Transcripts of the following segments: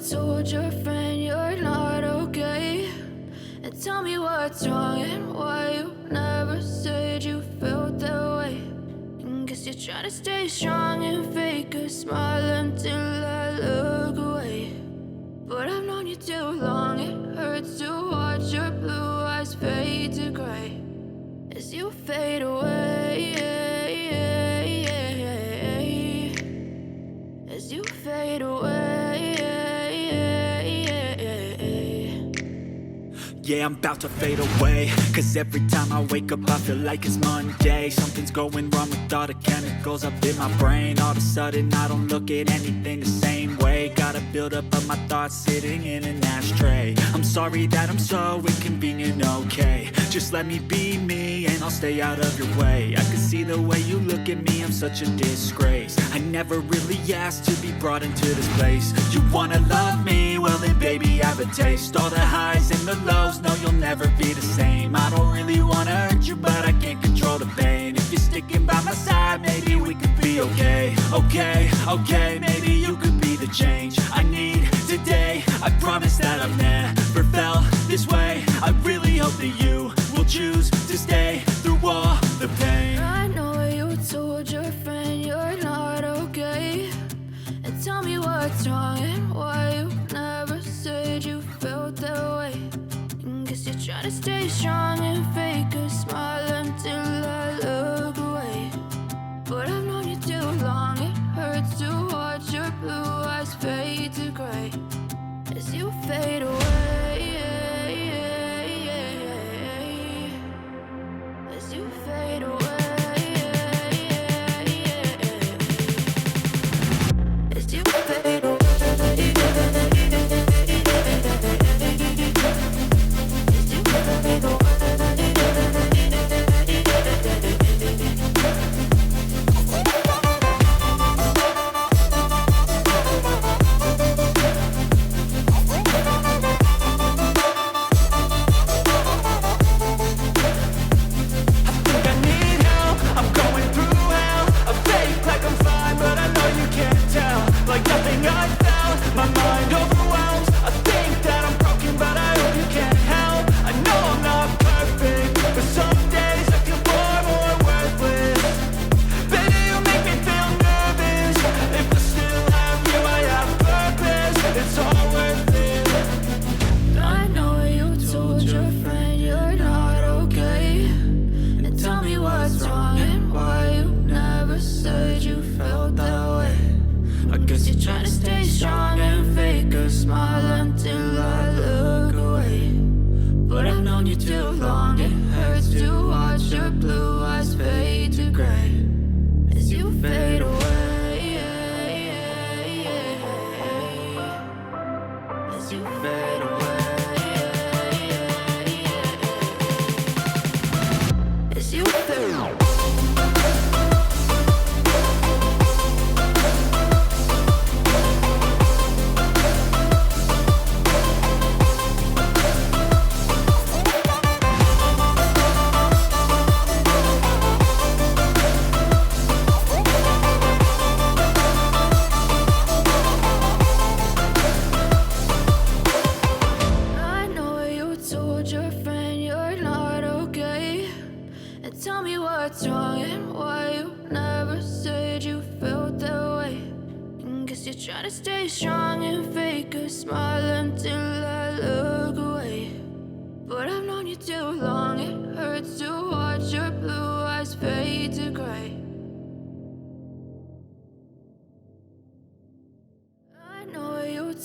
told your friend you're not okay? And tell me what's wrong and why you never said you felt that way. And guess you're trying to stay strong and fake a smile until I look away. But I've known you too long, it hurts to watch your blue eyes fade to gray as you fade away, as you fade away. Yeah, I'm about to fade away, cause every time I wake up I feel like it's Monday. Something's going wrong with all the chemicals up in my brain. All of a sudden I don't look at anything the same way. Got a buildup of my thoughts sitting in an ashtray. I'm sorry that I'm so inconvenient, okay? Just let me be me and I'll stay out of your way. I can see the way you look at me, I'm such a disgrace. I never really asked to be brought into this place. You wanna love me? Well then baby I have a taste. All the highs and the lows, no you'll never be the same. I don't really wanna hurt you but I can't control the pain. If you're sticking by my side maybe we could be okay. Okay, maybe you could be the change I need today. I promise that I've never felt this way. I really hope that you will choose to stay through all the pain. I know you told your friend you're not okay. And tell me what's wrong and why you never said you felt that way. And guess you're trying to stay strong and fake a smile until I look away. But I've known you too long, it hurts to watch your blue eyes fade to gray as you fade away, as you fade away, as you fade away.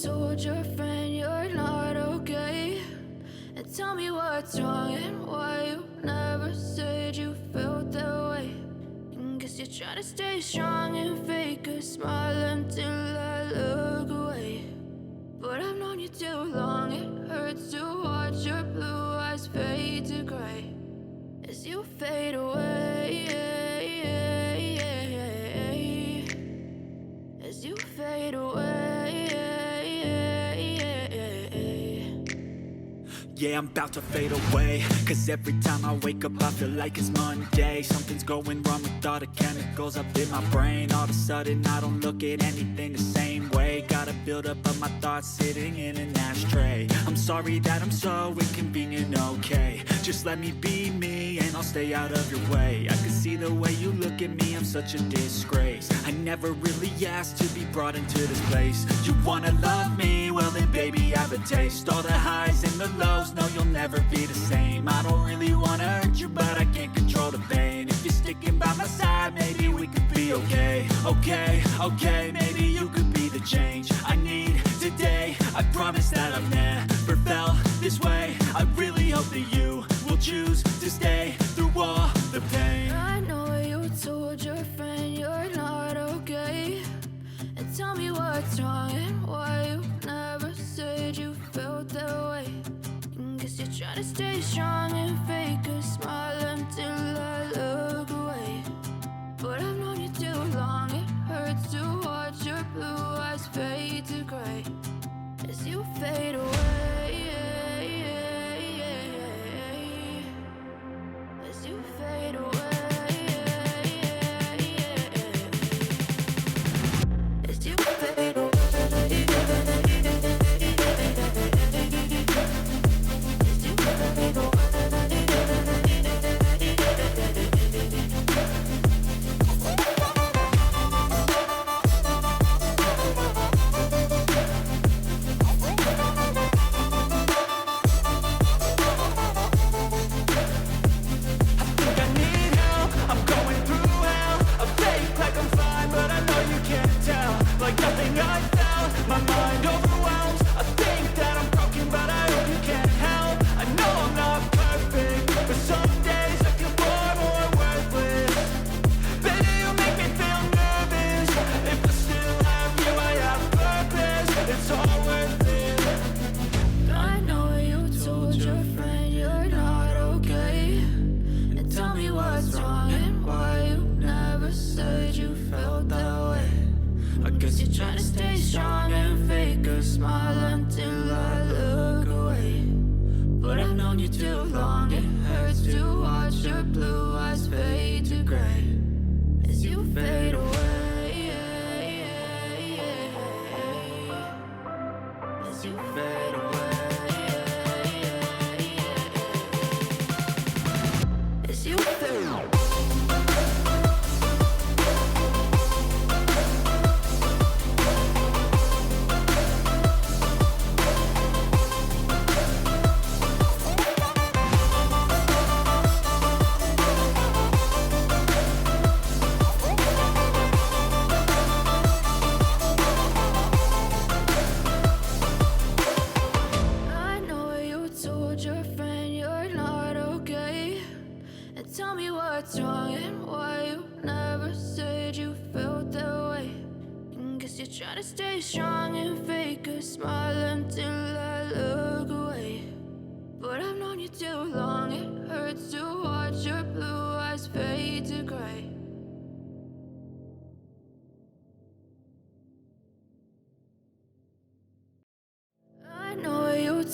Told your friend you're not okay. And tell me what's wrong and why you never said you felt that way. And guess you're trying to stay strong and fake a smile until I look away. But I've known you too long, it hurts to watch your blue eyes fade to gray as you fade away, as you fade away. Yeah, I'm about to fade away, cause every time I wake up I feel like it's Monday. Something's going wrong with all the chemicals up in my brain. All of a sudden I don't look at anything the same way. Got a build buildup of my thoughts sitting in an ashtray. I'm sorry that I'm so inconvenient, okay. Just let me be me and I'll stay out of your way. I can see the way you look at me, I'm such a disgrace. I never really asked to be brought into this place. You wanna love me? Well then baby, have a taste. All the highs and the lows, no you'll never be the same. I don't really wanna hurt you, but I can't control the pain. If you're sticking by my side, maybe we could be okay. Okay, maybe you could be the change I need today. I promise that I've never felt this way. I really hope that you will choose to stay through all the pain. I know you told your friend you're not okay, and tell me what's wrong and why you never said you felt that way. Guess you're trying to stay strong and fake a smile until I look away. But I've known you too long, it hurts to watch your blue eyes fade to gray as you fade away. As you fade away. As you fade away.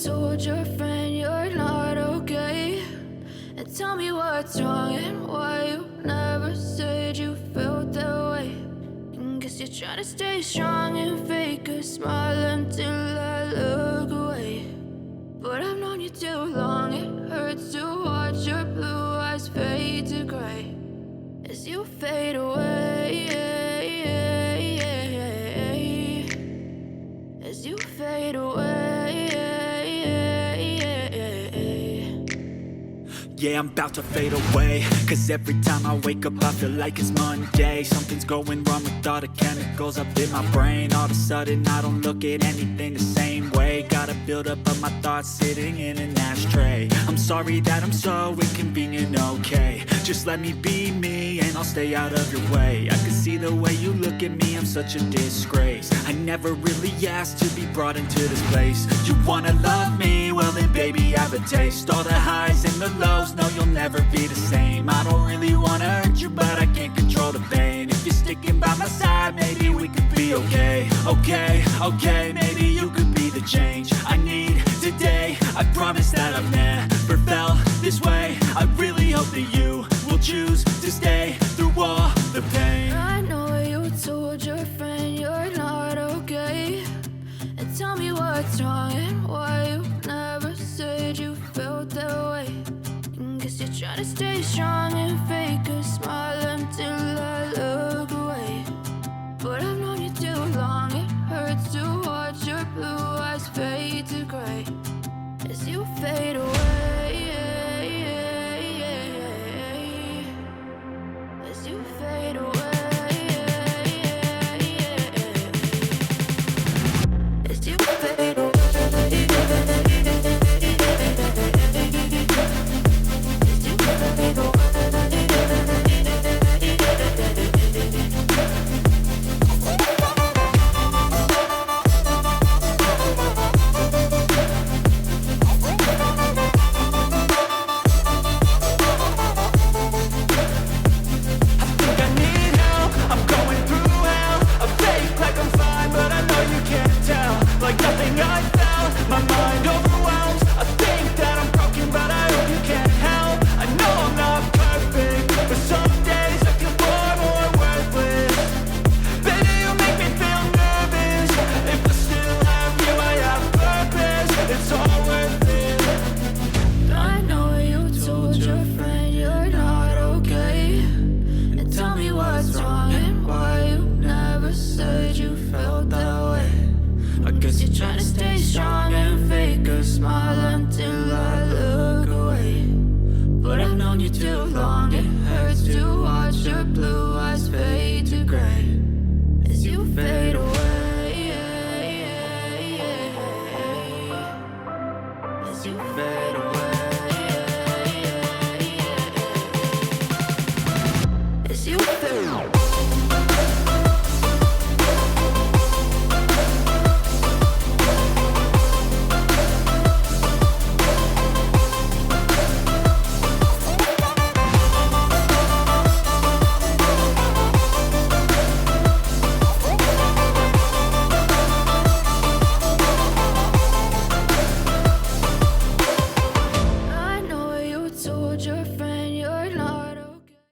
Told your friend you're not okay, and tell me what's wrong and why you never said you felt that way. Guess you're trying to stay strong and fake a smile until I look away. But I've known you too long, it hurts to watch your blue eyes fade to gray as you fade away. As you fade away. Yeah, I'm about to fade away, cause every time I wake up I feel like it's Monday. Something's going wrong with all the chemicals up in my brain. All of a sudden I don't look at anything the same way. Gotta build up of my thoughts sitting in an ashtray. I'm sorry that I'm so inconvenient, okay. Just let me be me and I'll stay out of your way. I can see the way you look at me, I'm such a disgrace. I never really asked to be brought into this place. You wanna love me? Well then baby, have a taste. All the highs and the lows, no you'll never be the same. I don't really wanna hurt you, but I can't control the pain. If you're sticking by my side, maybe we could be okay. Okay, maybe you could be the change I need today. I promise that I've never felt this way. I really hope that you will choose to stay through all the pain. I know you told your friend you're not okay, what's wrong and why you never said you felt that way. Guess you're trying to stay strong and fake a smile until I look away. But I've known you too long, it hurts to watch your blue eyes fade to gray as you fade away. As you fade away. As you fade away. As you fade away.